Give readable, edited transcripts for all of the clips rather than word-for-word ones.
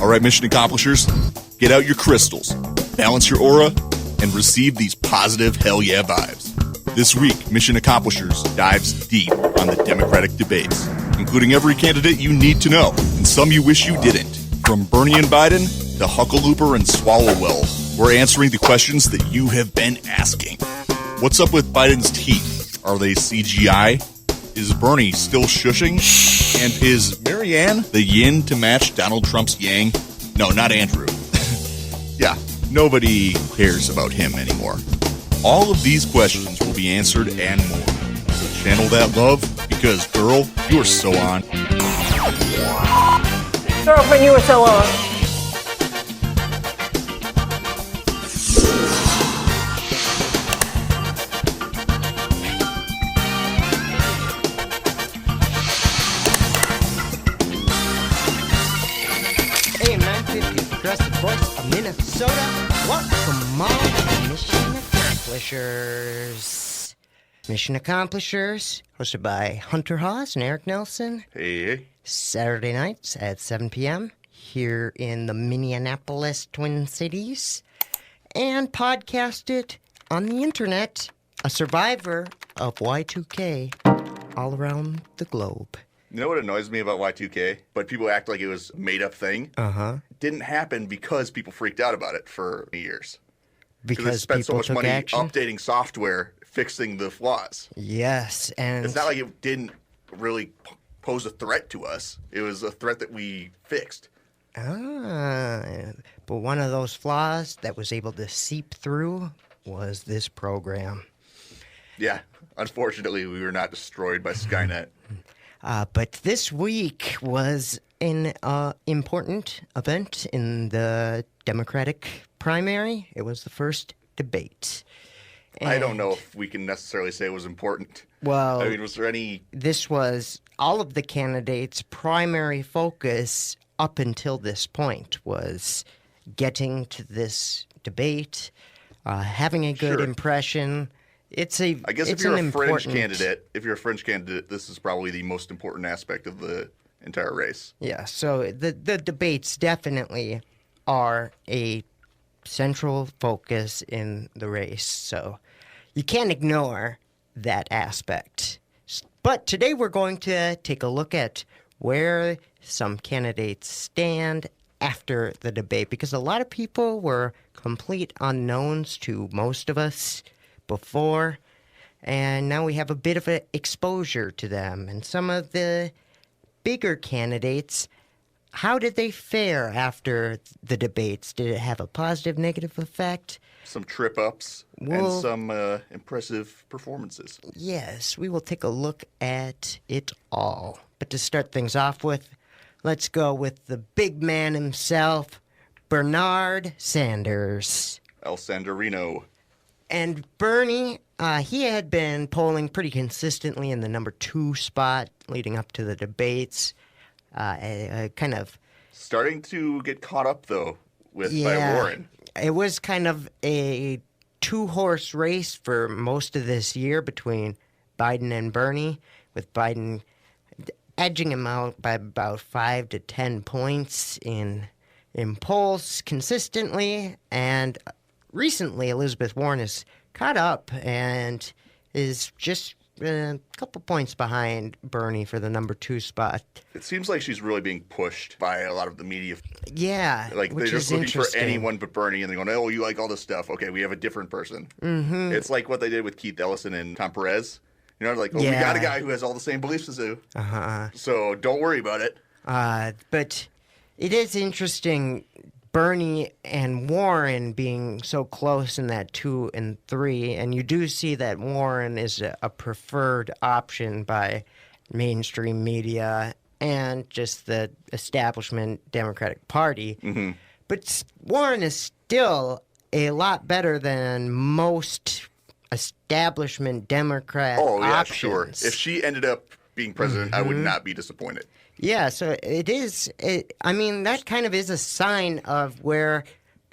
All right, mission accomplishers, get out your crystals, balance your aura, and receive these positive hell yeah vibes. This week, Mission Accomplishers dives deep on the Democratic debates, including every candidate you need to know, and some you wish you didn't. From Bernie and Biden to Huckleluper and Swallowwell, we're answering the questions that you have been asking. What's up with Biden's teeth? Are they CGI? Is Bernie still shushing? And is Marianne the yin to match Donald Trump's yang? No, not Andrew. Yeah, nobody cares about him anymore. All of these questions will be answered and more. So channel that love, because, girl, you are so on. Girlfriend, you were so on. AM950, progressive voice of Minnesota. Welcome all Mission Accomplishers. Mission Accomplishers, hosted by Hunter Hawes and Erik Nelson. Hey. Saturday nights at 7 p.m. here in the Minneapolis Twin Cities. And podcast it on the internet, a survivor of Y2K all around the globe. You know what annoys me about Y2K? But people act like it was a made-up thing. Uh-huh. It didn't happen because people freaked out about it for years. Because they spent so people much took money action? updating software, fixing the flaws. Yes, and It's not like it didn't really pose a threat to us. It was a threat that we fixed. But one of those flaws that was able to seep through was this program. Yeah. Unfortunately, we were not destroyed by Skynet. But this week was an important event in the Democratic primary. It was the first debate. I don't know if we can necessarily say it was important. Well, I mean, was there any... This was all of the candidates' primary focus up until this point was getting to this debate, having a good impression. I guess if you're a fringe candidate, this is probably the most important aspect of the entire race. Yeah, so the debates definitely are a central focus in the race, so you can't ignore that aspect. But today we're going to take a look at where some candidates stand after the debate, because a lot of people were complete unknowns to most of us before, and now we have a bit of an exposure to them. And some of the bigger candidates, how did they fare after the debates? Did it have a positive, negative effect? Some trip-ups and some impressive performances. Yes, we will take a look at it all. But to start things off with, let's go with the big man himself, Bernard Sanders. El Sanderino. And Bernie, he had been polling pretty consistently in the number 2 spot leading up to the debates. Kind of starting to get caught up, though, by Warren. It was kind of a 2-horse race for most of this year between Biden and Bernie, with Biden edging him out by about 5 to 10 points in polls consistently. And recently, Elizabeth Warren has caught up and is just a couple points behind Bernie for the number 2 spot. It seems like she's really being pushed by a lot of the media. Yeah, like they're just looking for anyone but Bernie, and they're going, "Oh, you like all this stuff? Okay, we have a different person." Mm-hmm. It's like what they did with Keith Ellison and Tom Perez. You know, like, we got a guy who has all the same beliefs as you. So don't worry about it. But it is interesting, Bernie and Warren being so close in that 2 and 3, and you do see that Warren is a preferred option by mainstream media and just the establishment Democratic Party. Mm-hmm. But Warren is still a lot better than most establishment Democrat options. Sure. If she ended up being president, I would not be disappointed. Yeah, so it is. I mean, that kind of is a sign of where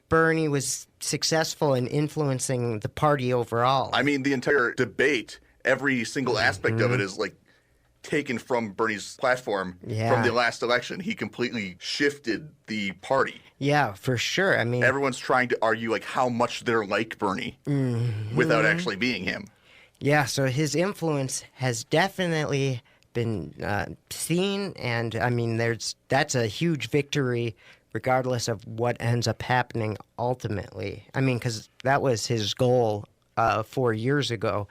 Bernie was successful in influencing the party overall. I mean, the entire debate, every single aspect of it is like taken from Bernie's platform Yeah. from the last election. He completely shifted the party. Yeah, for sure. I mean, Everyone's trying to argue like how much they're like Bernie without actually being him. yeah, so his influence has definitely been seen, and I mean, that's a huge victory regardless of what ends up happening ultimately. I mean, because that was his goal 4 years ago,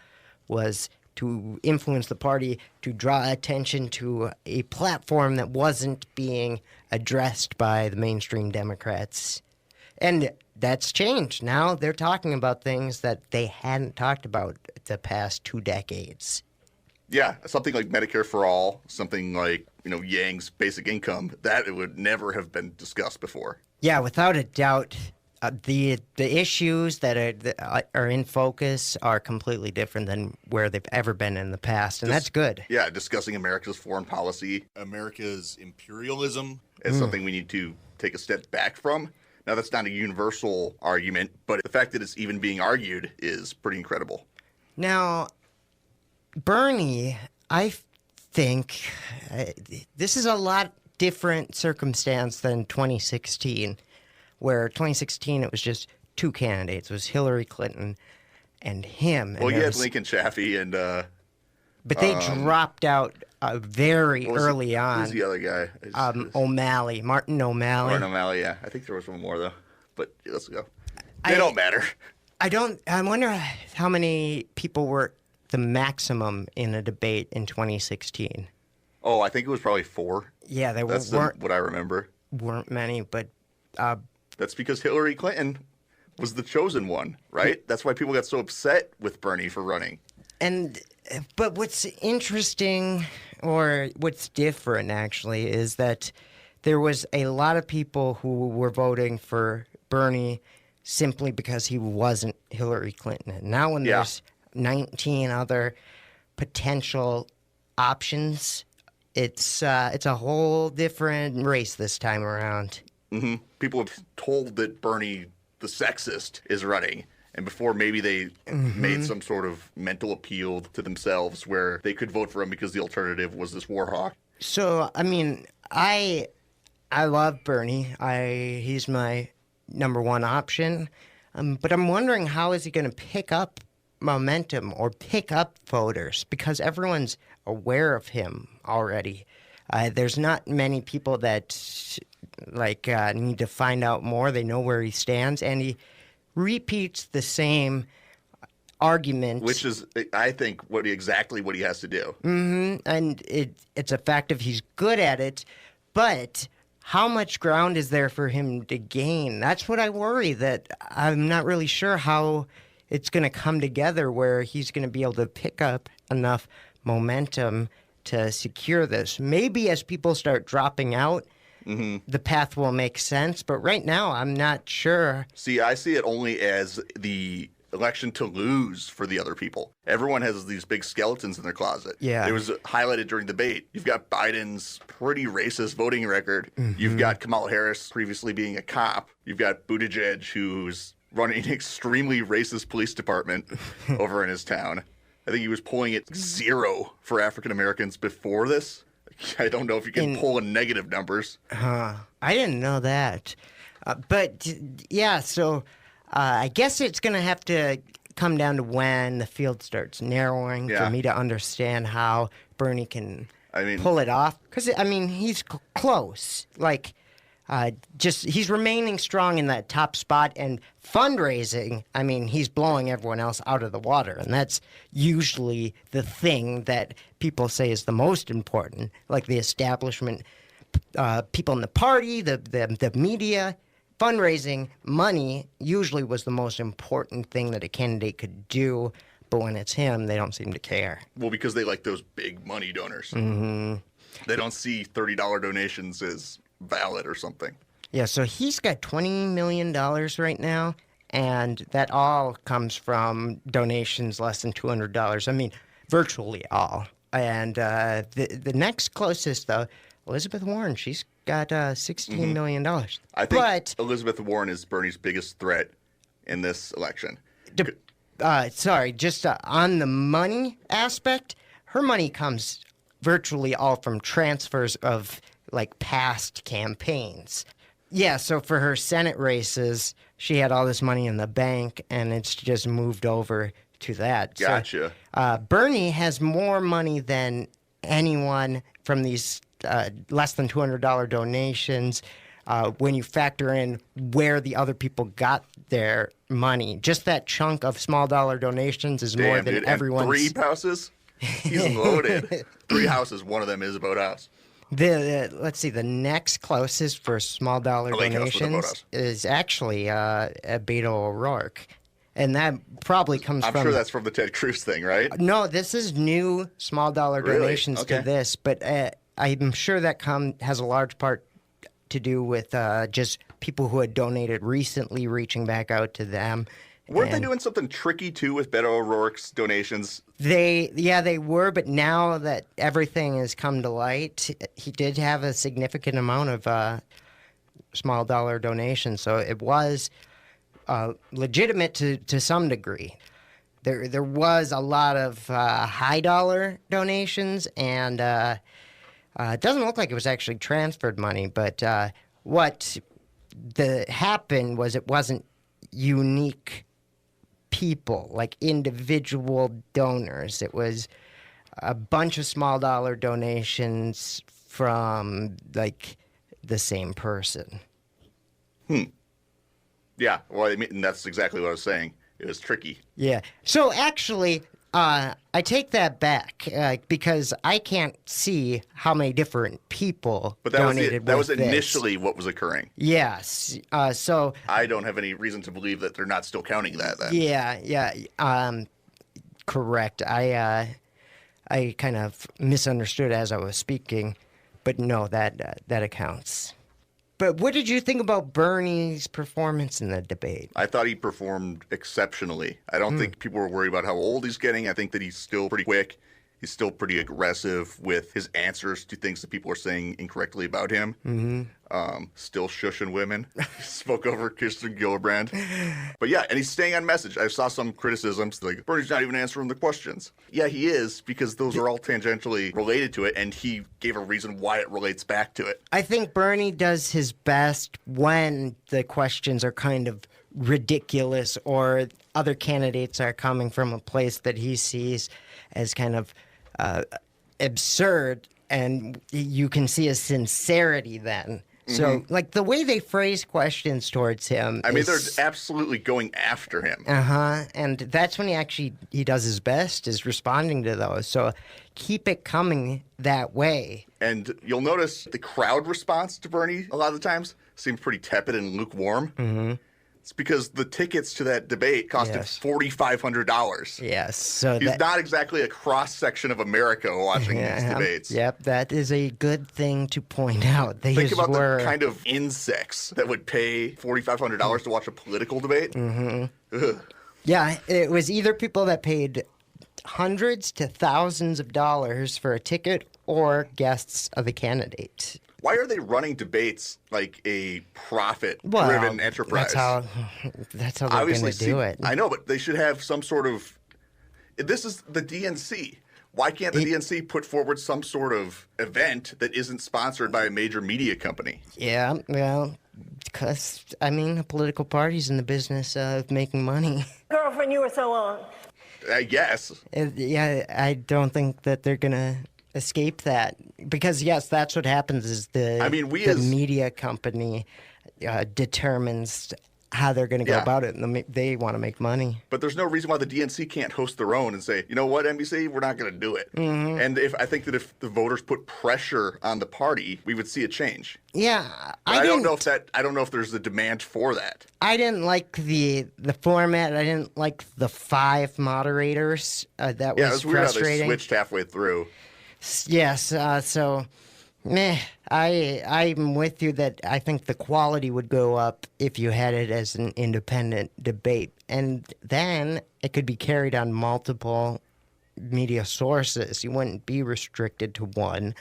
was to influence the party, to draw attention to a platform that wasn't being addressed by the mainstream Democrats. And that's changed. Now they're talking about things that they hadn't talked about the past 2 decades. Yeah, something like Medicare for all, something like, Yang's basic income, that it would never have been discussed before. Yeah, without a doubt, the issues that are in focus are completely different than where they've ever been in the past, and that's good. Yeah, discussing America's foreign policy, America's imperialism is something we need to take a step back from. Now, that's not a universal argument, but the fact that it's even being argued is pretty incredible. Now, Bernie, I think this is a lot different circumstance than 2016, where 2016 it was just 2 candidates. It was Hillary Clinton and him. Well, you had Lincoln Chaffee and... but they dropped out very early on. Who's the other guy? O'Malley, Martin O'Malley. Martin O'Malley, yeah. I think there was one more, though. But let's go. They don't matter. I wonder how many people were the maximum in a debate in 2016. Oh, I think it was probably 4. Yeah, there That's weren't what I remember. Weren't many, but that's because Hillary Clinton was the chosen one, right? That's why people got so upset with Bernie for running. But what's interesting, or what's different actually, is that there was a lot of people who were voting for Bernie simply because he wasn't Hillary Clinton. And now when there's 19 other potential options, it's a whole different race this time around. Mm-hmm. People have told that Bernie, the sexist, is running. And before, maybe they made some sort of mental appeal to themselves where they could vote for him because the alternative was this war hawk. So, I mean, I love Bernie. He's my number one option. But I'm wondering, how is he going to pick up momentum or pick up voters? Because everyone's aware of him already. There's not many people that need to find out more. They know where he stands, and he repeats the same argument, which is, I think, exactly what he has to do. Mm-hmm. And it's a fact of he's good at it, but how much ground is there for him to gain? That's what I worry, that I'm not really sure how it's going to come together where he's going to be able to pick up enough momentum to secure this. Maybe as people start dropping out, the path will make sense, but right now I'm not sure. See, I see it only as the election to lose for the other people. Everyone has these big skeletons in their closet. Yeah. It was highlighted during the debate. You've got Biden's pretty racist voting record. You've got Kamala Harris previously being a cop. You've got Buttigieg, who's running an extremely racist police department over in his town. I think he was polling at 0 for African Americans before this. I don't know if you can pull in negative numbers. I didn't know that. But, yeah, so I guess it's going to have to come down to when the field starts narrowing for me to understand how Bernie can pull it off. Because, he's close. He's remaining strong in that top spot, and fundraising, he's blowing everyone else out of the water, and that's usually the thing that people say is the most important, like the establishment, people in the party, the media. Fundraising, money, usually was the most important thing that a candidate could do, but when it's him, they don't seem to care. Well, because they like those big money donors. They don't see $30 donations as valid or something. Yeah, so he's got $20 million right now, and that all comes from donations less than $200. Virtually all. And the next closest, though, Elizabeth Warren, she's got $16 million. I think Elizabeth Warren is Bernie's biggest threat in this election. Just on the money aspect, her money comes virtually all from transfers of like past campaigns. Yeah, so for her Senate races, she had all this money in the bank, and it's just moved over to that. Gotcha. So, Bernie has more money than anyone from these less than $200 donations. When you factor in where the other people got their money, just that chunk of small dollar donations is more than everyone's. And 3 houses? He's loaded. 3 houses, one of them is a boathouse. Let's see, the next closest for small dollar donations is actually Beto O'Rourke. And that probably comes from... I'm sure that's from the Ted Cruz thing, right? No, this is new small dollar donations to this, but I'm sure that has a large part to do with just people who had donated recently reaching back out to them. Weren't they doing something tricky, too, with Beto O'Rourke's donations? They were, but now that everything has come to light, he did have a significant amount of small dollar donations, so it was legitimate to some degree. There was a lot of high dollar donations, and it doesn't look like it was actually transferred money, but what happened was it wasn't unique people, like individual donors. It was a bunch of small dollar donations from like the same person. Yeah, well, I mean, that's exactly what I was saying. It was tricky. Yeah. So actually, I take that back because I can't see how many different people donated. That was initially what was occurring. Yes. So I don't have any reason to believe that they're not still counting that then. Yeah. Correct. I kind of misunderstood as I was speaking, but no, that accounts. But what did you think about Bernie's performance in the debate? I thought he performed exceptionally. I don't think people were worried about how old he's getting. I think that he's still pretty quick. He's still pretty aggressive with his answers to things that people are saying incorrectly about him. Still shushing women. He spoke over Kirsten Gillibrand. But yeah, and he's staying on message. I saw some criticisms like, Bernie's not even answering the questions. Yeah, he is, because those are all tangentially related to it, and he gave a reason why it relates back to it. I think Bernie does his best when the questions are kind of ridiculous or other candidates are coming from a place that he sees as kind of absurd, and you can see a sincerity then. So, like, the way they phrase questions towards him they're absolutely going after him. And that's when he does his best, is responding to those. So keep it coming that way. And you'll notice the crowd response to Bernie a lot of the times seems pretty tepid and lukewarm. It's because the tickets to that debate costed $4,500. Yes. So he's not exactly a cross-section of America watching these debates. Yep, that is a good thing to point out. Think about the kind of insects that would pay $4,500 to watch a political debate. Yeah, it was either people that paid hundreds to thousands of dollars for a ticket or guests of a candidate. Why are they running debates like a profit-driven enterprise? That's how they're going to do it. I know, but they should have some sort of... This is the DNC. Why can't the DNC put forward some sort of event that isn't sponsored by a major media company? Yeah, well, because, a political party's in the business of making money. Girlfriend, you were so on. I guess. Yeah, I don't think that they're going to escape that, because yes, that's what happens is the media company determines how they're going to go about it, and they want to make money. But there's no reason why the DNC can't host their own and say, you know what, NBC, we're not going to do it. And I think that if the voters put pressure on the party, we would see a change. Yeah, I don't know if there's a demand for that. I didn't like the format. I didn't like the 5 moderators. That was frustrating. Yeah, it was weird how they switched halfway through. Yes, I'm with you that I think the quality would go up if you had it as an independent debate. And then it could be carried on multiple media sources. You wouldn't be restricted to one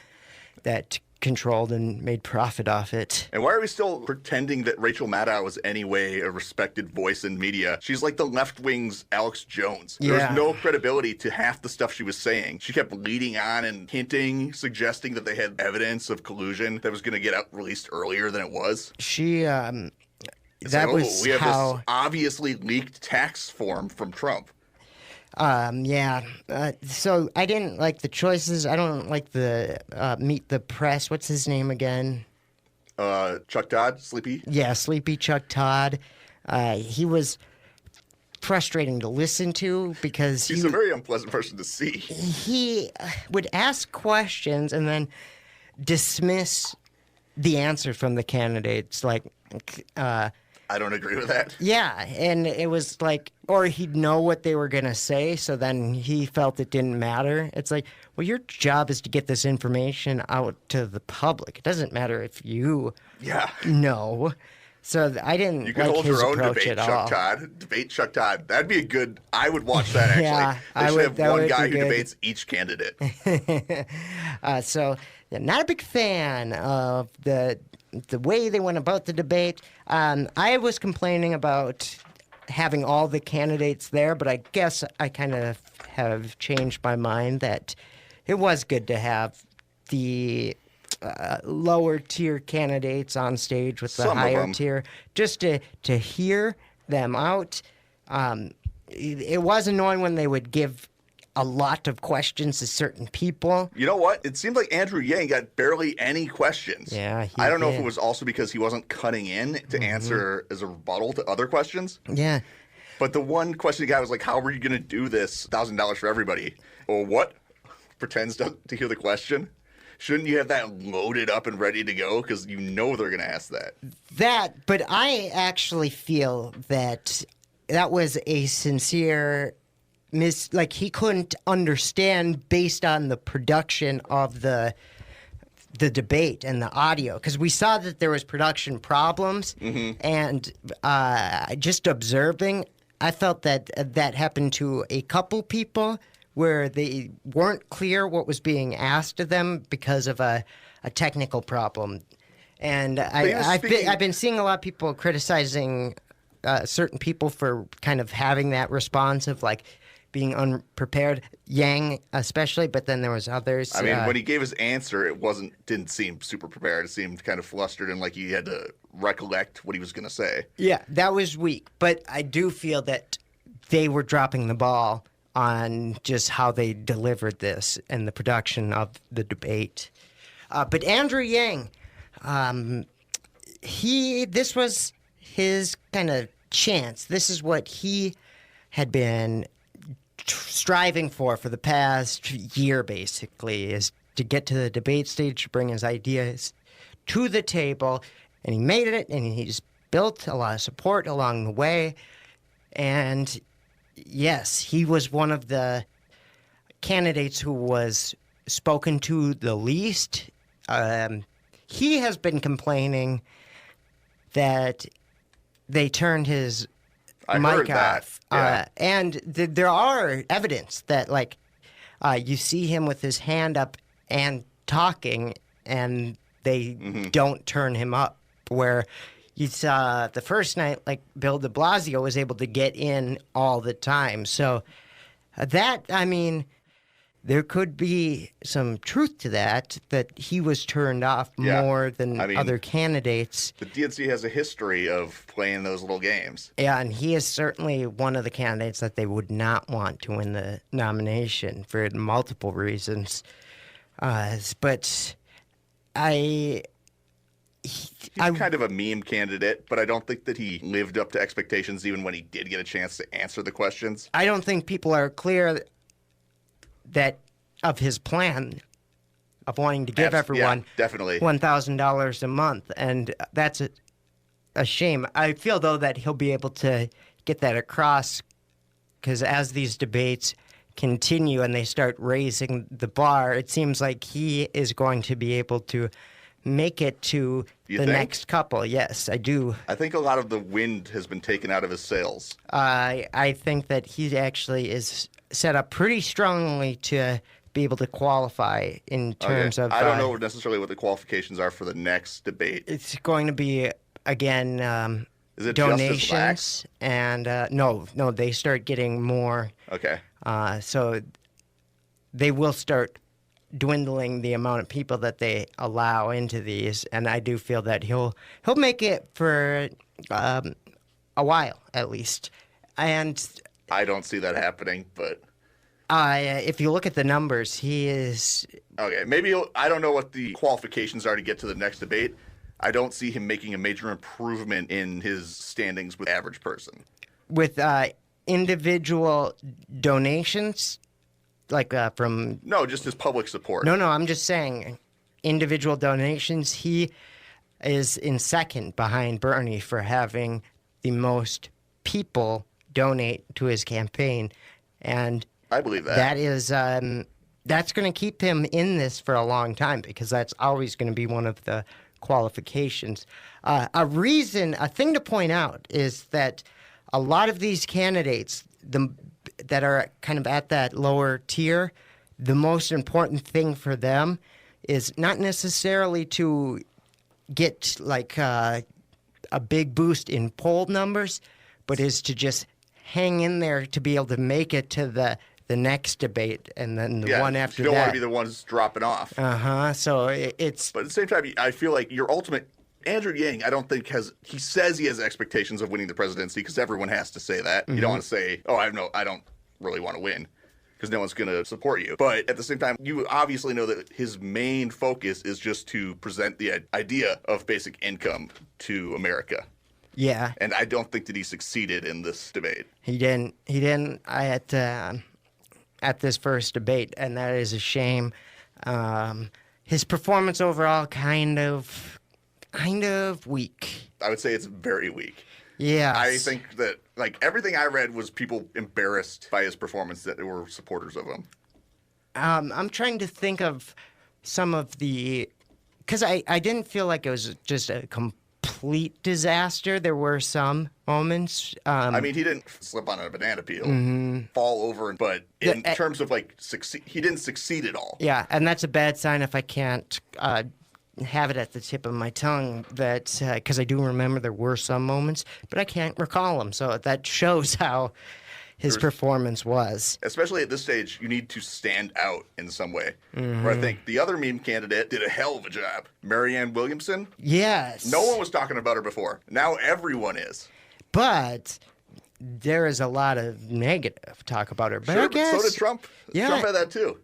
that controlled and made profit off it. And why are we still pretending that Rachel Maddow is anyway a respected voice in media? She's like the left wing's Alex Jones. Yeah. There's no credibility to half the stuff she was saying. She kept leading on and hinting, suggesting that they had evidence of collusion that was going to get out released earlier than it was. She, It's that like, was we have how... this obviously leaked tax form from Trump. Yeah. So I didn't like the choices. I don't like the Meet the Press. What's his name again? Chuck Todd, Sleepy? Yeah, Sleepy Chuck Todd. He was frustrating to listen to because He's a very unpleasant person to see. he would ask questions and then dismiss the answer from the candidates. Like, I don't agree with that. yeah, and it was like, or he'd know what they were going to say, so then he felt it didn't matter. It's like, well, your job is to get this information out to the public. It doesn't matter if you know. So I didn't You can like hold his your own approach debate, at Chuck all. Todd. Debate Chuck Todd. That'd be a good... I would watch that, actually. Yeah, they should have that one would guy be who good. debates each candidate. So, yeah, not a big fan of the way they went about the debate. I was complaining about having all the candidates there, but I guess I kind of have changed my mind that it was good to have the lower tier candidates on stage with the Some of higher them. tier, just to hear them out. It was annoying when they would give a lot of questions to certain people. You know what? It seemed like Andrew Yang got barely any questions. Yeah, he I don't know if did. it was also because he wasn't cutting in to answer as a rebuttal to other questions. Yeah. But the one question he got was like, how are you going to do this $1,000 for everybody? Or what? Pretends to hear the question? Shouldn't you have that loaded up and ready to go? Because you know they're going to ask that. But I actually feel that was a sincere like he couldn't understand based on the production of the debate and the audio, because we saw that there was production problems, and just observing, I felt that happened to a couple people where they weren't clear what was being asked of them because of a technical problem. And I've been seeing a lot of people criticizing certain people for kind of having that response of like being unprepared, Yang especially, but then there was others. I mean, when he gave his answer, didn't seem super prepared. It seemed kind of flustered and like he had to recollect what he was going to say. Yeah, that was weak. But I do feel that they were dropping the ball on just how they delivered this and the production of the debate. But Andrew Yang, this was his kind of chance. This is what he had been striving for the past year, basically, is to get to the debate stage, to bring his ideas to the table, and he made it, and he's built a lot of support along the way. And yes, he was one of the candidates who was spoken to the least. He has been complaining that they turned his mic off. And there are evidence that, like, you see him with his hand up and talking, and they don't turn him up. Where you saw the first night, like, Bill de Blasio was able to get in all the time. So I mean, there could be some truth to that he was turned off more than other candidates. The DNC has a history of playing those little games. Yeah, and he is certainly one of the candidates that they would not want to win the nomination for multiple reasons. But He's kind of a meme candidate, but I don't think that he lived up to expectations even when he did get a chance to answer the questions. I don't think people are clear that of his plan of wanting to give everyone definitely $1,000 a month, and that's a shame. I feel, though, that he'll be able to get that across, because as these debates continue and they start raising the bar, it seems like he is going to be able to make it to next couple. Yes, I do. I think a lot of the wind has been taken out of his sails. I think that he actually is set up pretty strongly to be able to qualify in terms of... I don't know necessarily what the qualifications are for the next debate. It's going to be, again, Is it donations. And no, they start getting more. Okay. So they will start dwindling the amount of people that they allow into these. And I do feel that he'll make it for a while, at least. And I don't see that happening, but... if you look at the numbers, he is... Okay, maybe I don't know what the qualifications are to get to the next debate. I don't see him making a major improvement in his standings with the average person. With individual donations, like from... No, just his public support. No, I'm just saying individual donations, he is in second behind Bernie for having the most people donate to his campaign. And... I believe that. That is, that's going to keep him in this for a long time because that's always going to be one of the qualifications. A thing to point out is that a lot of these candidates that are kind of at that lower tier, the most important thing for them is not necessarily to get like a big boost in poll numbers, but is to just hang in there to be able to make it to the next debate and then the one after that. You don't want to be the ones dropping off. So it's... But at the same time, I feel like your ultimate... Andrew Yang, I don't think he says he has expectations of winning the presidency because everyone has to say that. Mm-hmm. You don't want to say, I don't really want to win because no one's going to support you. But at the same time, you obviously know that his main focus is just to present the idea of basic income to America. Yeah. And I don't think that he succeeded in this debate. He didn't. At this first debate, and that is a shame. His performance overall kind of weak. I would say it's very weak. Yeah. I think that everything I read was people embarrassed by his performance that were supporters of him. I'm trying to think of some of the, because I didn't feel like it was just a complete disaster. There were some moments. I mean, he didn't slip on a banana peel, fall over, but in terms of he didn't succeed at all. Yeah, and that's a bad sign if I can't have it at the tip of my tongue. That because I do remember there were some moments, but I can't recall them. So that shows how his performance was. Especially at this stage, you need to stand out in some way. Mm-hmm. Where I think the other meme candidate did a hell of a job. Marianne Williamson? Yes. No one was talking about her before. Now everyone is. But there is a lot of negative talk about her. But sure, I guess, but so did Trump. Yeah, Trump had that too.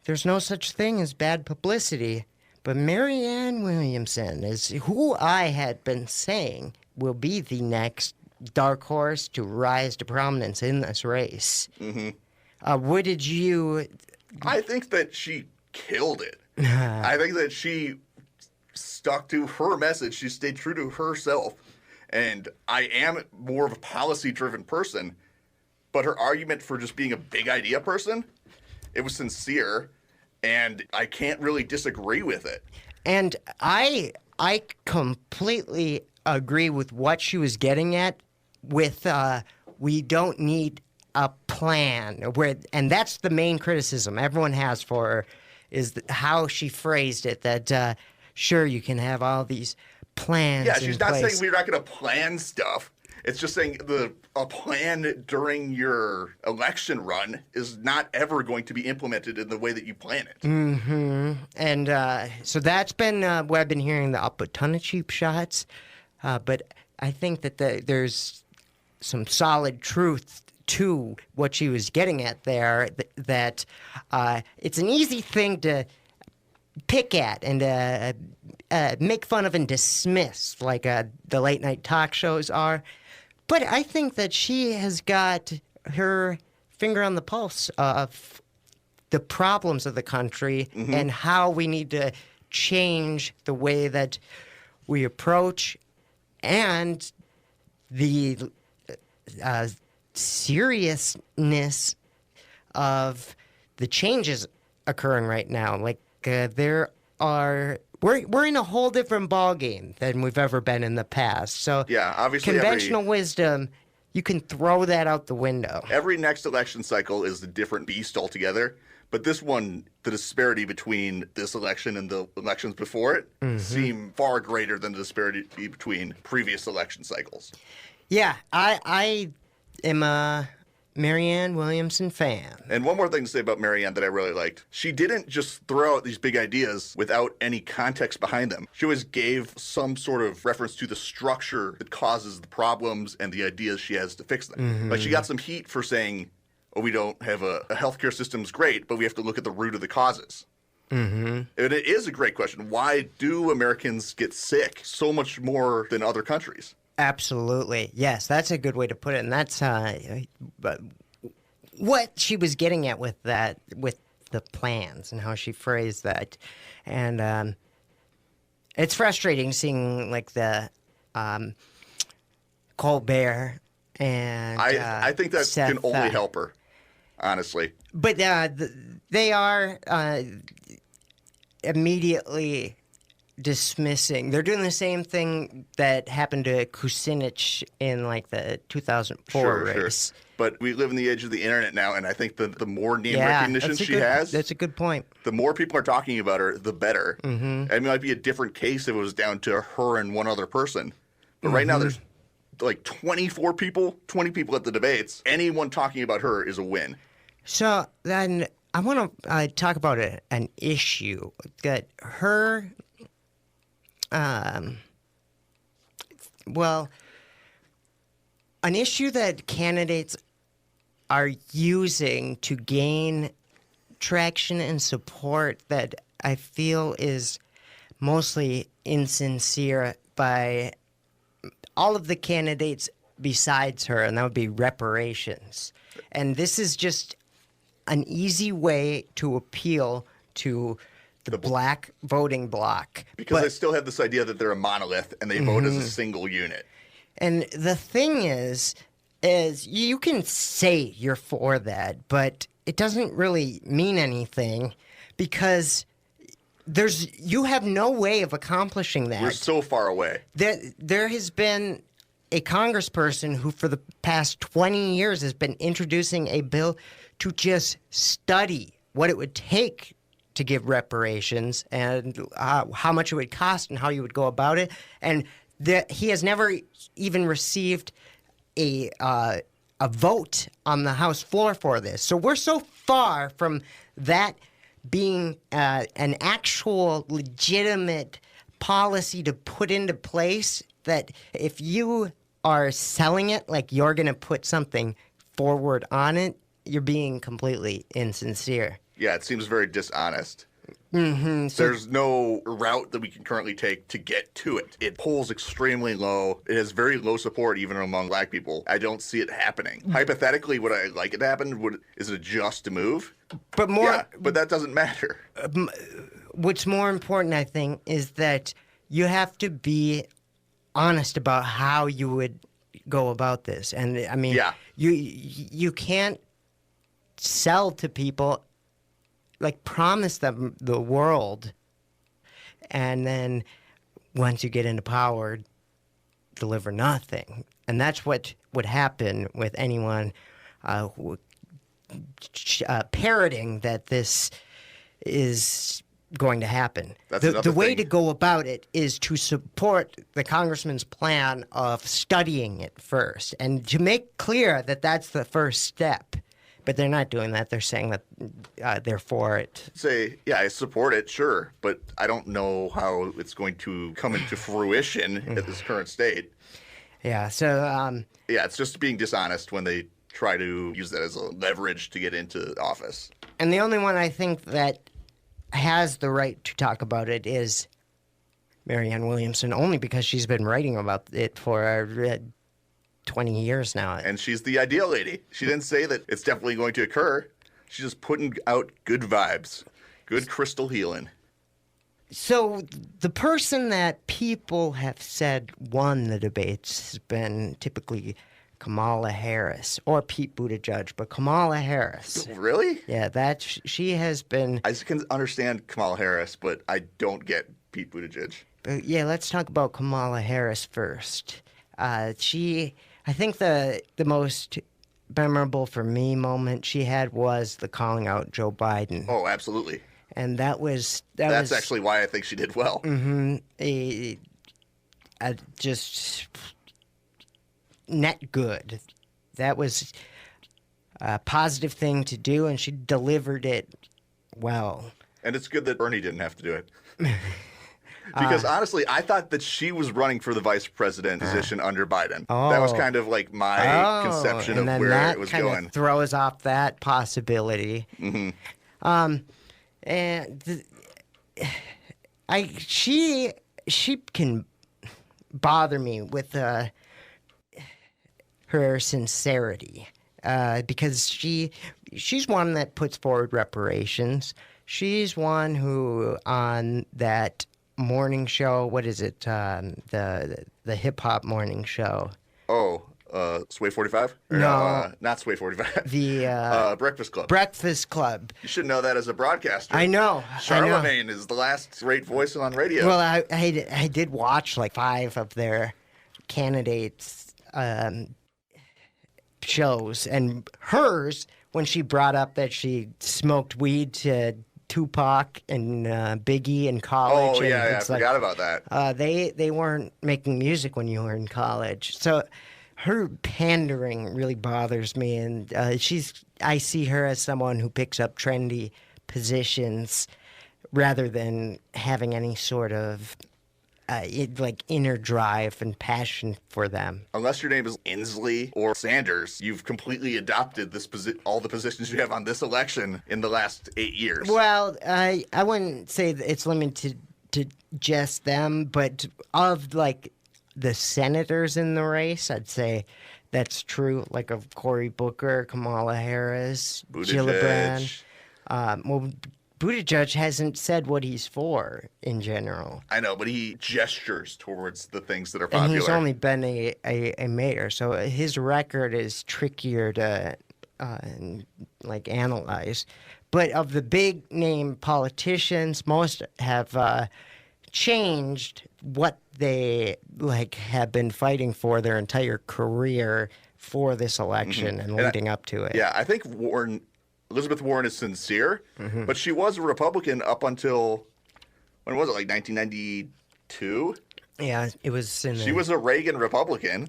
There's no such thing as bad publicity. But Marianne Williamson is who I had been saying will be the next dark horse to rise to prominence in this race. Mm-hmm. What did you... I think that she killed it. I think that she stuck to her message. She stayed true to herself. And I am more of a policy-driven person. But her argument for just being a big idea person, it was sincere. And I can't really disagree with it. And I completely agree with what she was getting at with we don't need a plan. And that's the main criticism everyone has for her is how she phrased it, that sure, you can have all these plans. Yeah, she's not place. saying we're not going to plan stuff. It's just saying a plan during your election run is not ever going to be implemented in the way that you plan it. Mm-hmm. And so that's been what I've been hearing, up a ton of cheap shots. But I think that there's some solid truth to what she was getting at there, that it's an easy thing to pick at and make fun of and dismiss, like the late-night talk shows are. But I think that she has got her finger on the pulse of the problems of the country and how we need to change the way that we approach and the seriousness of the changes occurring right now. Like we're in a whole different ballgame than we've ever been in the past. So yeah, obviously conventional wisdom, you can throw that out the window. Every next election cycle is a different beast altogether. But this one, the disparity between this election and the elections before it seem far greater than the disparity between previous election cycles. Yeah, I am a Marianne Williamson fan. And one more thing to say about Marianne that I really liked. She didn't just throw out these big ideas without any context behind them. She always gave some sort of reference to the structure that causes the problems and the ideas she has to fix them. Like she got some heat for saying, oh, we don't have a healthcare system's great, but we have to look at the root of the causes. And it is a great question. Why do Americans get sick so much more than other countries? Absolutely. Yes, that's a good way to put it. And that's what she was getting at with that, with the plans and how she phrased that. And it's frustrating seeing like the Colbert and I think that Seth, can only help her, honestly. But they are immediately dismissing. They're doing the same thing that happened to Kucinich in like the 2004 race. Sure. But we live in the age of the internet now, and I think that the more name recognition she has, that's a good point. The more people are talking about her, the better. It might be a different case if it was down to her and one other person. But right now, there's like 20 people at the debates. Anyone talking about her is a win. So then I want to talk about an issue that her, an issue that candidates are using to gain traction and support that I feel is mostly insincere by all of the candidates besides her, and that would be reparations. And this is just an easy way to appeal to the black voting bloc. Because they still have this idea that they're a monolith and they vote as a single unit. And the thing is you can say you're for that, but it doesn't really mean anything because you have no way of accomplishing that. We're so far away. There has been a congressperson who for the past 20 years has been introducing a bill to just study what it would take to give reparations and how much it would cost and how you would go about it. And he has never even received a vote on the House floor for this. So we're so far from that being an actual legitimate policy to put into place that if you are selling it like you're going to put something forward on it, you're being completely insincere. Yeah, it seems very dishonest. There's no route that we can currently take to get to it. It polls extremely low. It has very low support even among black people. I don't see it happening. Hypothetically, would I like it to happen? Is it just to move? But that doesn't matter. What's more important, I think, is that you have to be honest about how you would go about this. And I mean, you can't sell to people, like promise them the world, and then once you get into power, deliver nothing. And that's what would happen with anyone parroting that this is going to happen. The way to go about it is to support the congressman's plan of studying it first and to make clear that that's the first step. But they're not doing that. They're saying that they're for it. Say, yeah, I support it, sure, but I don't know how it's going to come into fruition at this current state. Yeah, so... it's just being dishonest when they try to use that as a leverage to get into office. And the only one I think that has the right to talk about it is Marianne Williamson, only because she's been writing about it for 20 years now. And she's the ideal lady. She didn't say that it's definitely going to occur. She's just putting out good vibes, good crystal healing. So the person that people have said won the debates has been typically Kamala Harris or Pete Buttigieg, but Kamala Harris. Really? Yeah, she has been... I can understand Kamala Harris, but I don't get Pete Buttigieg. Yeah, let's talk about Kamala Harris first. I think the most memorable for me moment she had was the calling out Joe Biden. Oh, absolutely. And that's actually why I think she did well. Just net good. That was a positive thing to do, and she delivered it well. And it's good that Bernie didn't have to do it. Because honestly, I thought that she was running for the vice president position under Biden. That was kind of like my conception of where it was going. And that throws off that possibility. She can bother me with her sincerity because she's one that puts forward reparations. She's one who on that morning show, what is it? The hip hop morning show. Sway 45? No, not Sway 45. The Breakfast Club. Breakfast Club. You should know that as a broadcaster. I know. Charlemagne is the last great voice on radio. Well, I did watch like 5 of their candidates' shows, and hers when she brought up that she smoked weed to Tupac and Biggie in college. Oh, yeah, I forgot about that. They weren't making music when you were in college. So her pandering really bothers me, and I see her as someone who picks up trendy positions rather than having any sort of inner drive and passion for them. Unless your name is Inslee or Sanders, you've completely adopted all the positions you have on this election in the last 8 years. Well, I wouldn't say that it's limited to just them, but of like the senators in the race, I'd say that's true. Like of Cory Booker, Kamala Harris, Gillibrand. Well, Buttigieg hasn't said what he's for in general. I know, but he gestures towards the things that are popular. And he's only been a mayor, so his record is trickier to analyze. But of the big name politicians, most have changed what they have been fighting for their entire career for this election and leading up to it. Yeah, I think Elizabeth Warren is sincere, but she was a Republican up until, when was it, like 1992? Yeah, it was She was a Reagan Republican.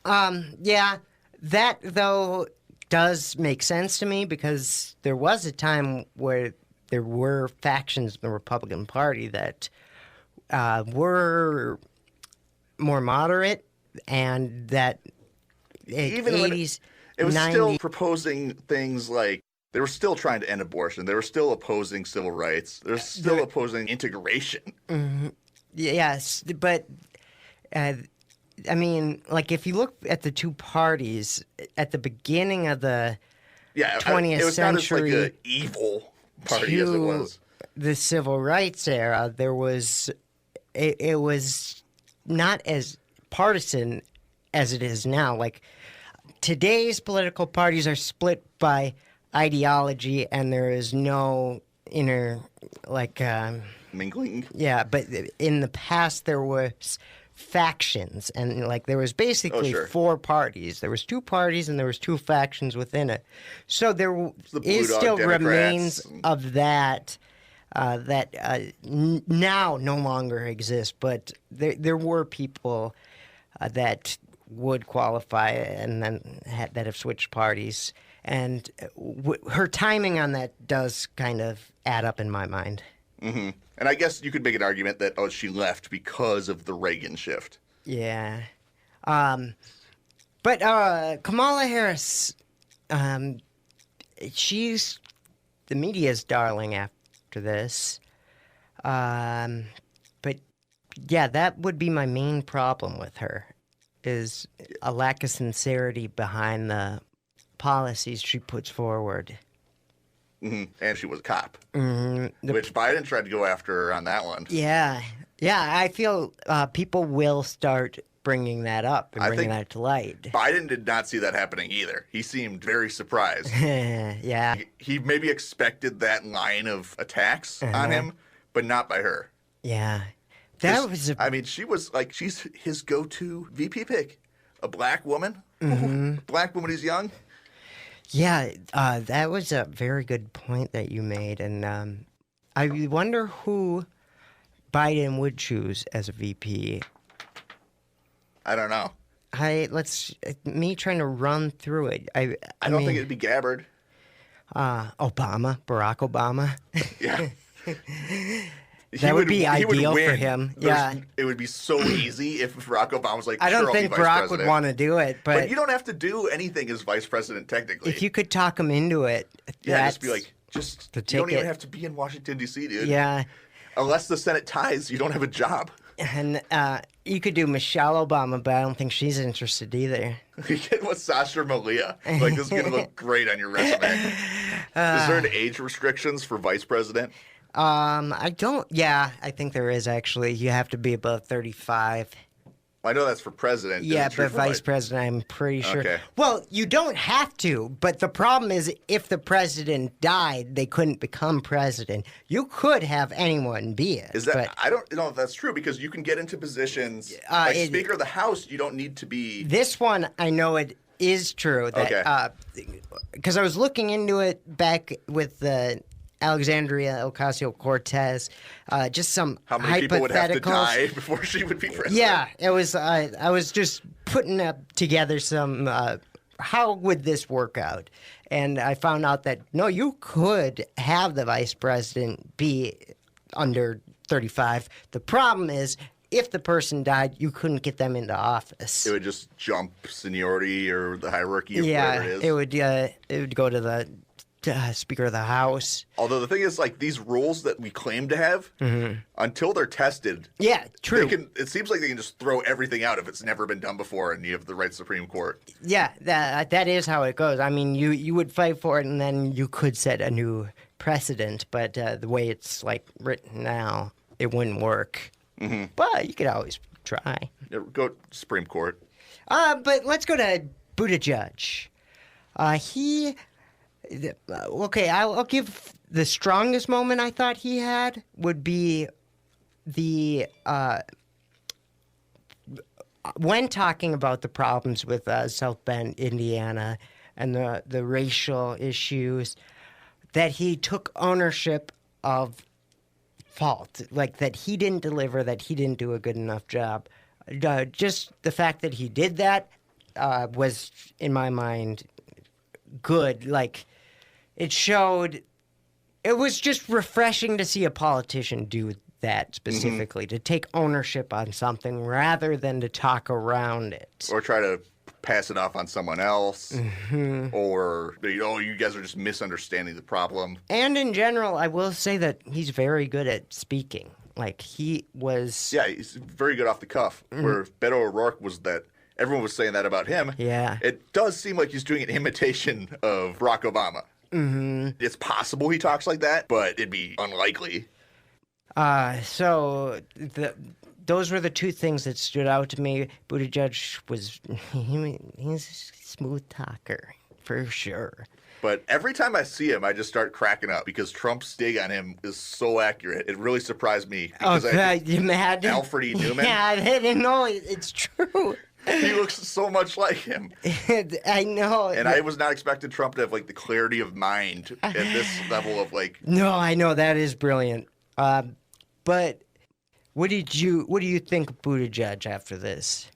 Yeah, that, though, does make sense to me because there was a time where there were factions in the Republican Party that were more moderate and that Even 80s... It was 90s. still proposing things like, they were still trying to end abortion. They were still opposing civil rights. They're still opposing integration. Yes, but, I mean, like, if you look at the two parties, at the beginning of the 20th century... It was not as, like, an evil party as it was. The civil rights era, there was... It was not as partisan as it is now. Like... Today's political parties are split by ideology, and there is no inner, mingling? Yeah, but in the past there was factions, and, there was basically 4 parties. There was 2 parties, and there was 2 factions within it. So there is still remains of that now no longer exists, but there were people that would qualify and then that have switched parties. And her timing on that does kind of add up in my mind. Mm-hmm. And I guess you could make an argument that, she left because of the Reagan shift. Yeah. But Kamala Harris, she's the media's darling after this. But, yeah, that would be my main problem with her. Is a lack of sincerity behind the policies she puts forward. Mm-hmm. And she was a cop, which Biden tried to go after her on that one. Yeah. I feel people will start bringing that up and bringing that to light. Biden did not see that happening either. He seemed very surprised. Yeah. He maybe expected that line of attacks on him, but not by her. Yeah. She was she's his go-to VP pick. A black woman? Black woman who's young? Yeah, that was a very good point that you made. And I wonder who Biden would choose as a VP. I don't know. Me trying to run through it. I don't think it'd be Gabbard. Barack Obama. Yeah. That would be ideal for him. Yeah. It would be so easy if Barack Obama was like, I don't sure, think I'll be vice Barack president. would want to do it. But you don't have to do anything as vice president, technically. if you could talk him into it, Yeah, that's just be like, you don't ticket. even have to be in Washington, D.C., dude. Yeah. Unless the Senate ties, you don't have a job. And you could do Michelle Obama, but I don't think she's interested either. You get with Sasha Malia. Like, this is going to look great on your resume. Is there an age restrictions for vice president? I don't. Yeah, I think there is actually. You have to be above 35. I know that's for president. Yeah, Is it true but for vice president, I'm pretty sure. Okay. Well, you don't have to, but the problem is if the president died, they couldn't become president. You could have anyone be it. Is that? But I don't know if that's true because you can get into positions like Speaker of the House. You don't need to be. This one, I know it is true. That, because I was looking into it back with the Alexandria Ocasio-Cortez, just some How many people would have to hypotheticals. die before she would be president? Yeah, it was. I was just putting up together some. How would this work out? And I found out that no, you could have the vice president be under 35. The problem is, if the person died, you couldn't get them into office. It would just jump seniority or the hierarchy of whatever it is. It would go to the Speaker of the House. Although the thing is, like, these rules that we claim to have, until they're tested, Yeah, true. it seems like they can just throw everything out if it's never been done before and you have the right Supreme Court. Yeah, that is how it goes. I mean, you would fight for it, and then you could set a new precedent. But the way it's like written now, it wouldn't work. But you could always try. Yeah, go Supreme Court. But let's go to Buttigieg. I'll give the strongest moment I thought he had would be the when talking about the problems with South Bend, Indiana, and the racial issues, that he took ownership of fault, like that he didn't deliver, that he didn't do a good enough job. Just the fact that he did that was, in my mind, good. Like, it showed, it was just refreshing to see a politician do that specifically, to take ownership on something rather than to talk around it. Or try to pass it off on someone else. Or, you guys are just misunderstanding the problem. And in general, I will say that he's very good at speaking. Like, he was... Yeah, he's very good off the cuff. Where Beto O'Rourke was that... Everyone was saying that about him. Yeah. It does seem like he's doing an imitation of Barack Obama. It's possible he talks like that, but it'd be unlikely. Those were the two things that stood out to me. Buttigieg he's a smooth talker, for sure. But every time I see him, I just start cracking up because Trump's dig on him is so accurate. It really surprised me. Because you mad? Alfred E. Newman. Yeah, I didn't know it's true. He looks so much like him. I know. And I was not expecting Trump to have, like, the clarity of mind at this level of, like... No, I know. That is brilliant. But what do you think of Buttigieg after this?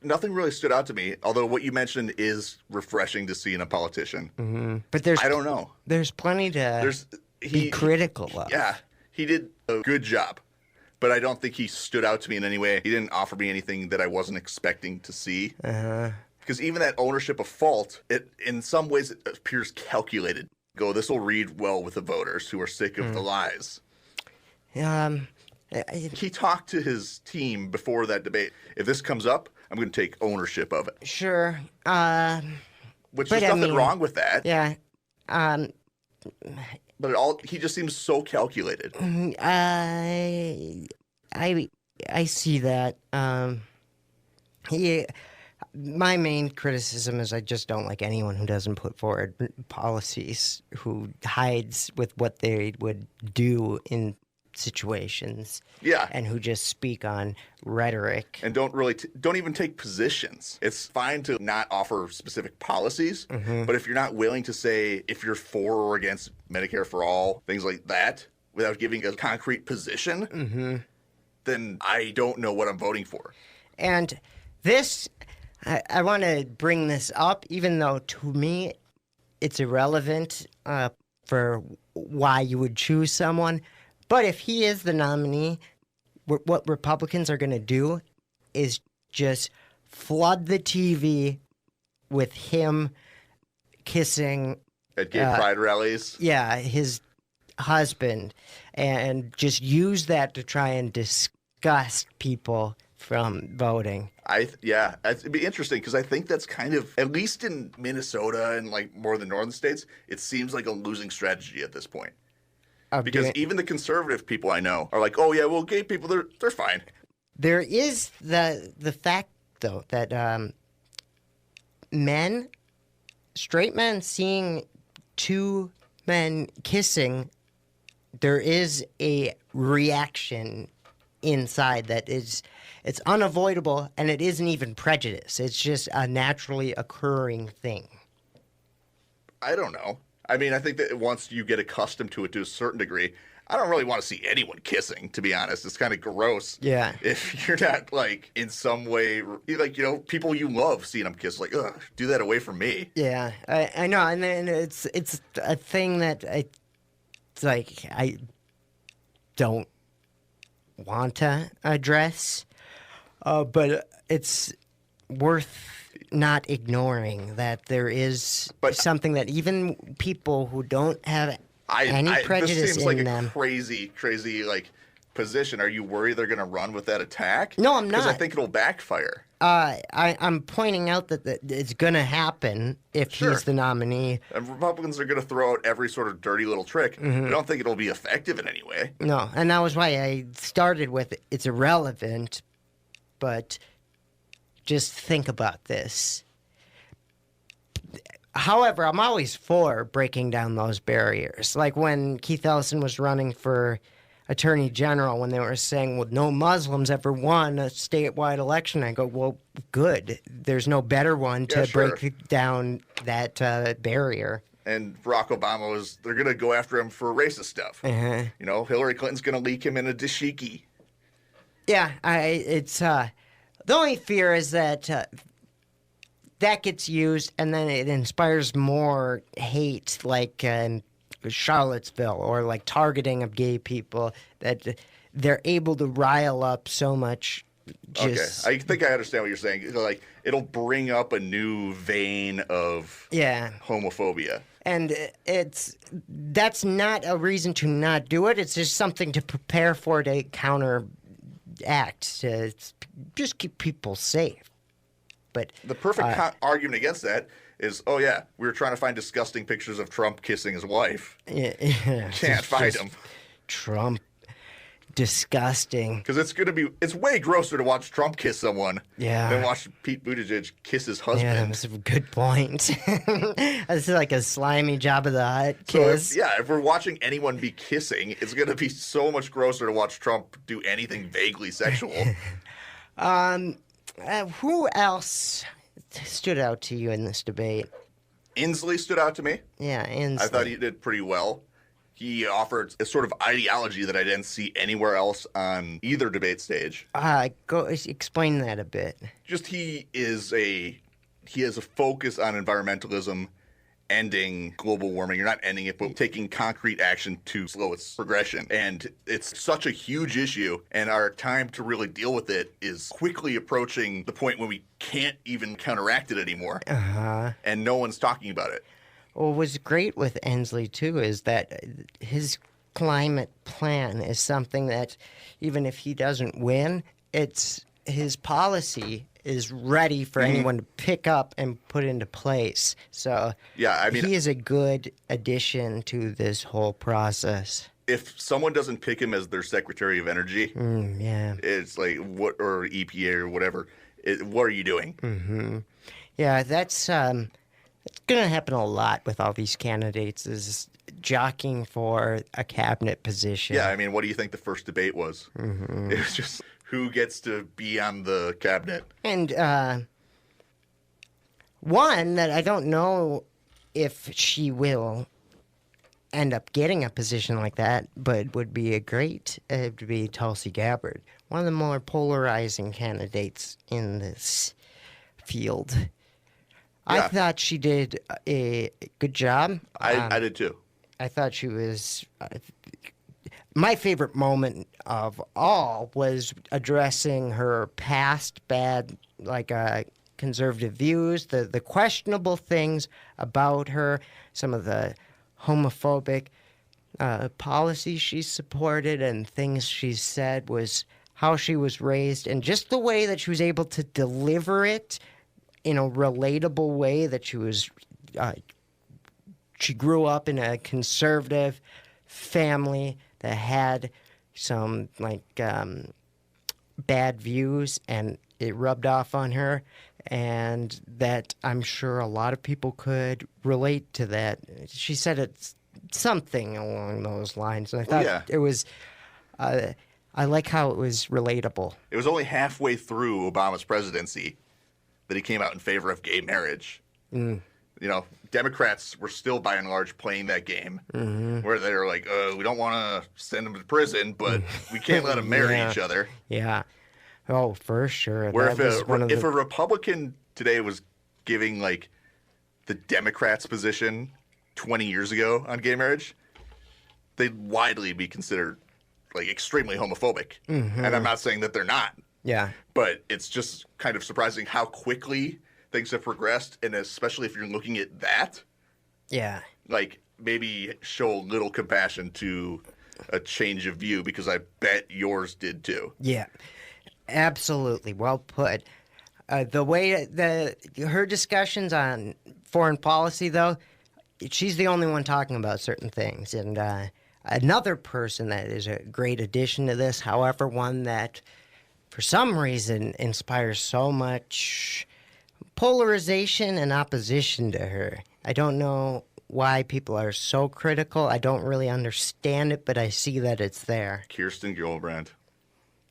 Nothing really stood out to me, although what you mentioned is refreshing to see in a politician. But I don't know. There's plenty to be critical of. Yeah, he did a good job, but I don't think he stood out to me in any way. He didn't offer me anything that I wasn't expecting to see. Because even that ownership of fault, in some ways it appears calculated. This will read well with the voters who are sick of the lies. He talked to his team before that debate. If this comes up, I'm going to take ownership of it. Sure. Which there's nothing wrong with that. Yeah. But he just seems so calculated. I see that. My main criticism is I just don't like anyone who doesn't put forward policies, who hides with what they would do in situations. Yeah. And who just speak on rhetoric. And don't even take positions. It's fine to not offer specific policies, but if you're not willing to say if you're for or against Medicare for all, things like that, without giving a concrete position, then I don't know what I'm voting for. And this, I want to bring this up, even though to me it's irrelevant for why you would choose someone. But if he is the nominee, what Republicans are going to do is just flood the TV with him kissing At gay pride rallies? Yeah, his husband, and just use that to try and disgust people from voting. It'd be interesting because I think that's kind of, at least in Minnesota and like more of the northern states, it seems like a losing strategy at this point. Because even the conservative people I know are like, oh yeah, well, gay people, they're fine. There is the fact though that straight men seeing two men kissing, there is a reaction inside that it's unavoidable, and it isn't even prejudice. It's just a naturally occurring thing. I don't know. I mean, I think that once you get accustomed to it to a certain degree, I don't really want to see anyone kissing, to be honest. It's kind of gross. Yeah. If you're not, like, in some way, like, people you love seeing them kiss, like, ugh, do that away from me. Yeah, I know. And then it's a thing that it's like I don't want to address, but it's worth not ignoring that there is something that even people who don't have any prejudice this seems like a crazy like position. Are you worried they're going to run with that attack? No, I'm not. Because I think it'll backfire. I'm pointing out that it's going to happen if he's the nominee. And Republicans are going to throw out every sort of dirty little trick. I don't think it'll be effective in any way. No, and that was why I started with it's irrelevant, but just think about this. However, I'm always for breaking down those barriers. Like when Keith Ellison was running for Attorney General, when they were saying, well, no Muslims ever won a statewide election. I go, well, good. There's no better one to break down that barrier. And Barack Obama they're going to go after him for racist stuff. Hillary Clinton's going to leak him in a dashiki. Yeah, the only fear is that that gets used and then it inspires more hate, like in Charlottesville, or like targeting of gay people, that they're able to rile up so much. Okay, I think I understand what you're saying. Like, it'll bring up a new vein of homophobia. And that's not a reason to not do it. It's just something to prepare for, to counteract, to just keep people safe. But the perfect argument against that is, oh yeah, we were trying to find disgusting pictures of Trump kissing his wife. Can't find them. Trump, disgusting. Because it's way grosser to watch Trump kiss someone than watch Pete Buttigieg kiss his husband. Yeah, that's a good point. That's like a slimy Jabba the Hutt kiss. So if we're watching anyone be kissing, it's going to be so much grosser to watch Trump do anything vaguely sexual. Who else stood out to you in this debate? Inslee stood out to me. Yeah, Inslee. I thought he did pretty well. He offered a sort of ideology that I didn't see anywhere else on either debate stage. Go explain that a bit. Just he has a focus on environmentalism, ending global warming. You're not ending it, but taking concrete action to slow its progression. And it's such a huge issue, and our time to really deal with it is quickly approaching the point when we can't even counteract it anymore. And no one's talking about it. Well, what's great with Inslee, too, is that his climate plan is something that, even if he doesn't win, his policy is ready for anyone to pick up and put into place. So he is a good addition to this whole process. If someone doesn't pick him as their Secretary of Energy, it's like, or EPA or whatever, what are you doing? Yeah, that's It's going to happen a lot with all these candidates is jockeying for a cabinet position. Yeah, I mean, what do you think the first debate was? Mm-hmm. It was just who gets to be on the cabinet. And one that I don't know if she will end up getting a position like that, but would be it would be Tulsi Gabbard, one of the more polarizing candidates in this field. Yeah. I thought she did a good job. I did too. I thought she was... my favorite moment of all was addressing her past bad, conservative views, the questionable things about her, some of the homophobic policies she supported and things she said, was how she was raised, and just the way that she was able to deliver it in a relatable way, that she was... she grew up in a conservative family that had some bad views, and it rubbed off on her, and that I'm sure a lot of people could relate to that. She said it's something along those lines, and I thought it was... I like how it was relatable. It was only halfway through Obama's presidency that he came out in favor of gay marriage. Mm. You know, Democrats were still by and large playing that game where they're like, we don't want to send them to prison, but we can't let them marry each other. Yeah. Oh, for sure. Where if a Republican today was giving the Democrats' position 20 years ago on gay marriage, they'd widely be considered extremely homophobic. Mm-hmm. And I'm not saying that they're not. Yeah. But it's just kind of surprising how quickly things have progressed, and especially if you're looking at that. Yeah. Maybe show a little compassion to a change of view, because I bet yours did too. Yeah. Absolutely. Well put. The way her discussions on foreign policy, though, she's the only one talking about certain things. And another person that is a great addition to this, however, one that for some reason inspires so much polarization and opposition to her. I don't know why people are so critical. I don't really understand it, but I see that it's there. Kirsten Gillibrand.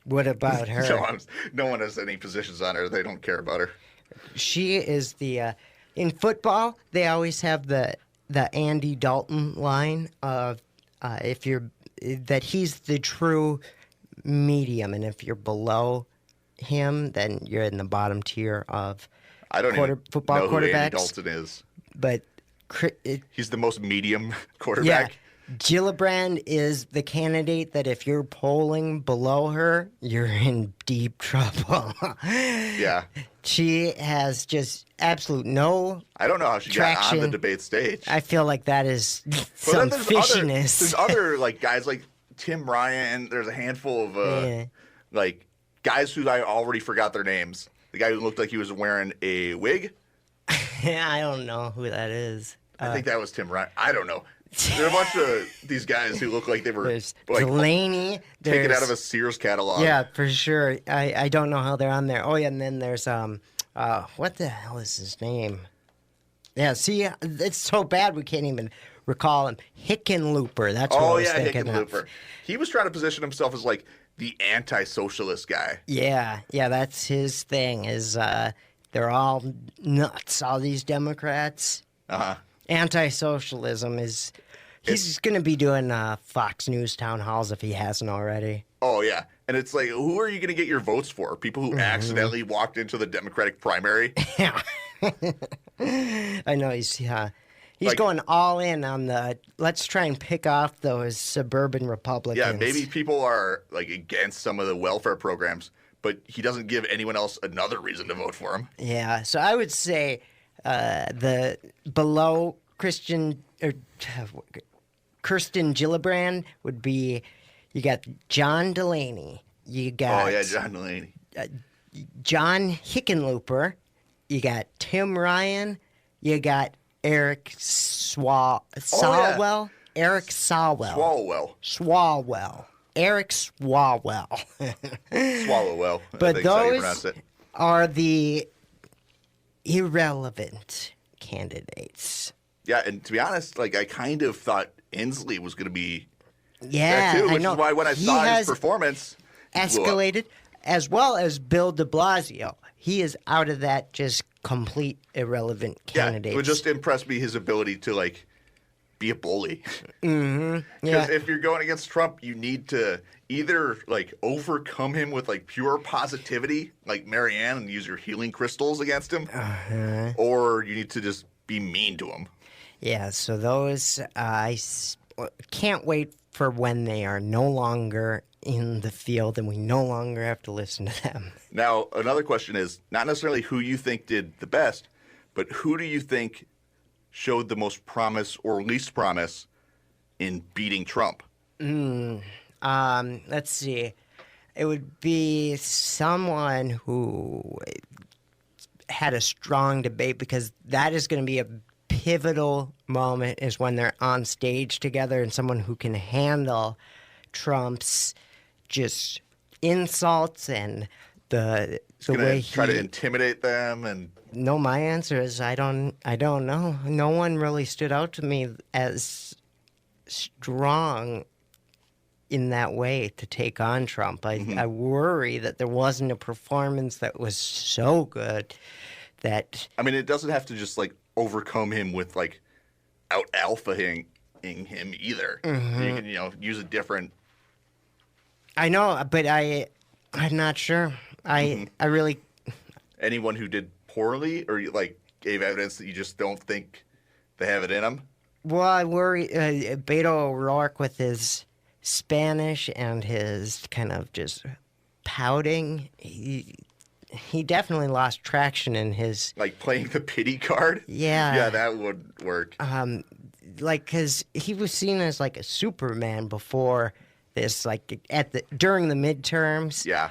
What about her? No one has any positions on her. They don't care about her. She is the... in football, they always have the Andy Dalton line of that he's the true medium, and if you're below him, then you're in the bottom tier of football know quarterbacks. Who Andy Dalton is. But he's the most medium quarterback. Yeah. Gillibrand is the candidate that if you're polling below her, you're in deep trouble. Yeah. She has just absolute no I don't know how she traction. got on the debate stage. I feel like that is some fishiness. There's other guys like Tim Ryan. There's a handful of guys who I already forgot their names. The guy who looked like he was wearing a wig. I don't know who that is. I think that was Tim Ryan. I don't know. There are a bunch of these guys who look like they were Delaney, taken out of a Sears catalog. Yeah, for sure. I don't know how they're on there. Oh, yeah, and then there's what the hell is his name? Yeah, see, it's so bad we can't even recall him. Hickenlooper. That's what I was thinking of. Hickenlooper. He was trying to position himself as the anti-socialist guy. Yeah, that's his thing. Is they're all nuts. All these Democrats. Anti-socialism is. He's going to be doing Fox News town halls if he hasn't already. Oh, yeah. And it's who are you going to get your votes for? People who accidentally walked into the Democratic primary? Yeah. I know he's going all in on let's try and pick off those suburban Republicans. Yeah, maybe people are against some of the welfare programs, but he doesn't give anyone else another reason to vote for him. Yeah, so I would say the below Kirsten Gillibrand would be, you got John Delaney, you got John Delaney, John Hickenlooper, you got Tim Ryan, you got Erik Swalwell. Erik Swalwell. Erik Swalwell. Swalwell. But those are the irrelevant candidates. Yeah, and to be honest, like I kind of thought Inslee was going to be Yeah, that too, I which know. is why when I He saw has his performance, he blew up. escalated, as well as Bill de Blasio. He is out of that just complete irrelevant candidate. Yeah, it would just impress me his ability to like be a bully. Yeah. Because if you're going against Trump, you need to either like overcome him with like pure positivity, like Marianne, and use your healing crystals against him, or you need to just be mean to him. Yeah, so those, can't wait for when they are no longer in the field and we no longer have to listen to them. Now, another question is not necessarily who you think did the best, but who do you think showed the most promise or least promise in beating Trump? Let's see. It would be someone who had a strong debate, because that is going to be a pivotal moment, is when they're on stage together, and someone who can handle Trump's just insults and the way he try to intimidate them. And no, my answer is I don't know. No one really stood out to me as strong in that way to take on Trump. I worry that there wasn't a performance that was so good that... I mean, it doesn't have to just like overcome him with like out alphaing him either. You can, use a different... I know, but I'm not sure. I really... Anyone who did poorly or like gave evidence that you just don't think they have it in them? Well, I worry Beto O'Rourke with his Spanish and his kind of just pouting. He definitely lost traction in his... Like playing the pity card? Yeah. Yeah, that would work. Because he was seen as like a Superman before this, like during the midterms. Yeah.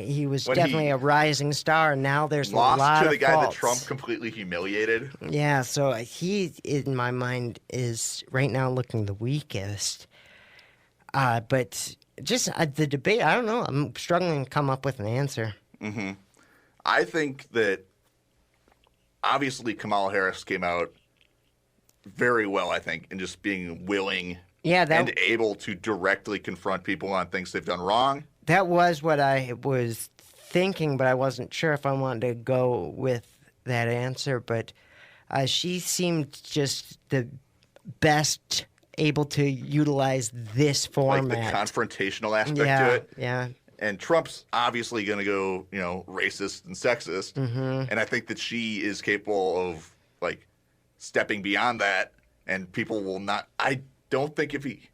He was When definitely he a rising star, and now there's a lot lost to of the guy faults. that Trump completely humiliated. Yeah, so he, in my mind, is right now looking the weakest. But just the debate, I don't know. I'm struggling to come up with an answer. I think that obviously Kamala Harris came out very well, I think, in just being willing and able to directly confront people on things they've done wrong. That was what I was thinking, but I wasn't sure if I wanted to go with that answer. But she seemed just the best able to utilize this format. Like the confrontational aspect to it. Yeah. And Trump's obviously going to go, racist and sexist. And I think that she is capable of, like, stepping beyond that. And people will not... I don't think if he...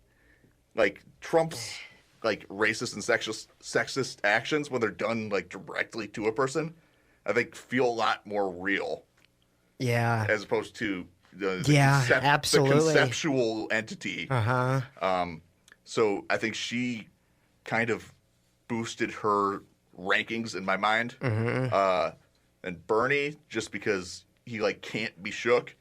Like, Trump's, like, racist and sexist actions, when they're done, like, directly to a person, I think feel a lot more real. Yeah. As opposed to... absolutely. The conceptual entity. So I think she kind of boosted her rankings in my mind. And Bernie, just because he like can't be shook,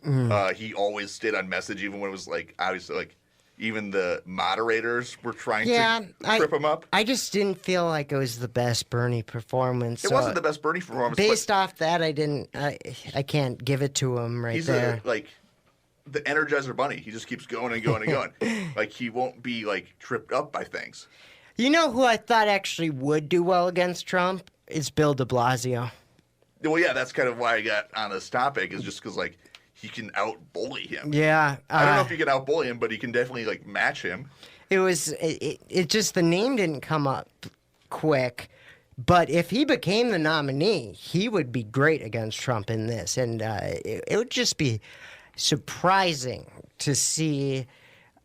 he always stayed on message, even when it was like obviously like even the moderators were trying to trip him up. I just didn't feel like it was the best Bernie performance. It wasn't the best Bernie performance. Based off that, I can't give it to him right there. He's like the Energizer Bunny. He just keeps going and going and going. Like he won't be like tripped up by things. You know who I thought actually would do well against Trump? Is Bill de Blasio. Well, yeah, that's kind of why I got on this topic, is just because, like, he can out-bully him. Yeah. I don't know if he can out-bully him, but he can definitely, like, match him. It just, the name didn't come up quick, but if he became the nominee, he would be great against Trump in this, and it would just be surprising to see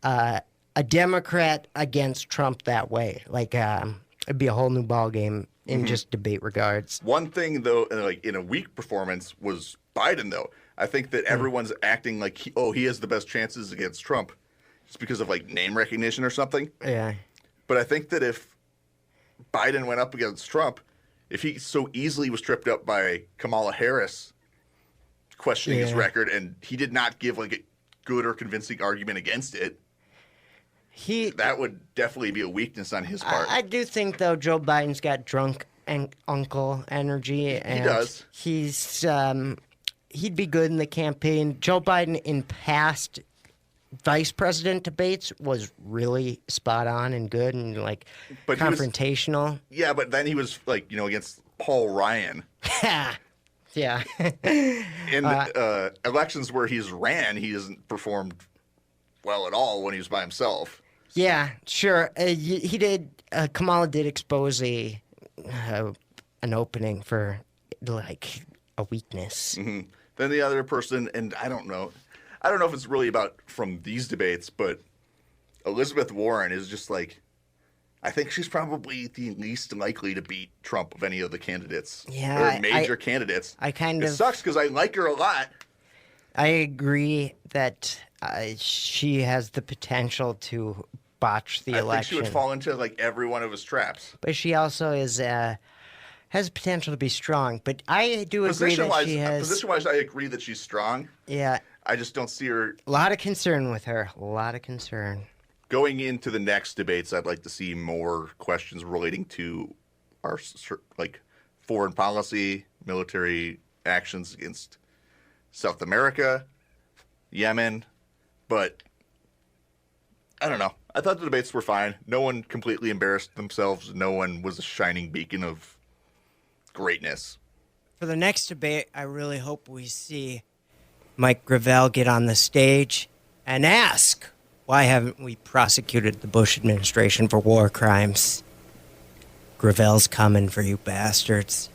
a Democrat against Trump that way. Like, it'd be a whole new ballgame in just debate regards. One thing, though, like in a weak performance was Biden, though. I think that everyone's acting like, he has the best chances against Trump just because of, like, name recognition or something. Yeah. But I think that if Biden went up against Trump, if he so easily was tripped up by Kamala Harris questioning his record, and he did not give, like, a good or convincing argument against it, that would definitely be a weakness on his part. I do think, though, Joe Biden's got drunk uncle energy. And he does. he'd be good in the campaign. Joe Biden in past vice president debates was really spot on and good and like But confrontational. But then he was like, against Paul Ryan. Yeah. In elections where he's ran, he hasn't performed well at all when he was by himself. Yeah, sure. He did. Kamala did expose an opening for like a weakness. Mm-hmm. Then the other person, and I don't know if it's really about from these debates, but Elizabeth Warren is just like, I think she's probably the least likely to beat Trump of any of the candidates. Yeah, or major candidates. It sucks because I like her a lot. I agree that she has the potential to botch the election. I think she would fall into like every one of his traps. But she also has potential to be strong. But I do agree that she has... Position-wise, I agree that she's strong. Yeah. I just don't see her... A lot of concern with her. A lot of concern. Going into the next debates, I'd like to see more questions relating to our foreign policy, military actions against South America, Yemen, but I don't know. I thought the debates were fine. No one completely embarrassed themselves. No one was a shining beacon of greatness. For the next debate, I really hope we see Mike Gravel get on the stage and ask, why haven't we prosecuted the Bush administration for war crimes? Gravel's coming for you bastards.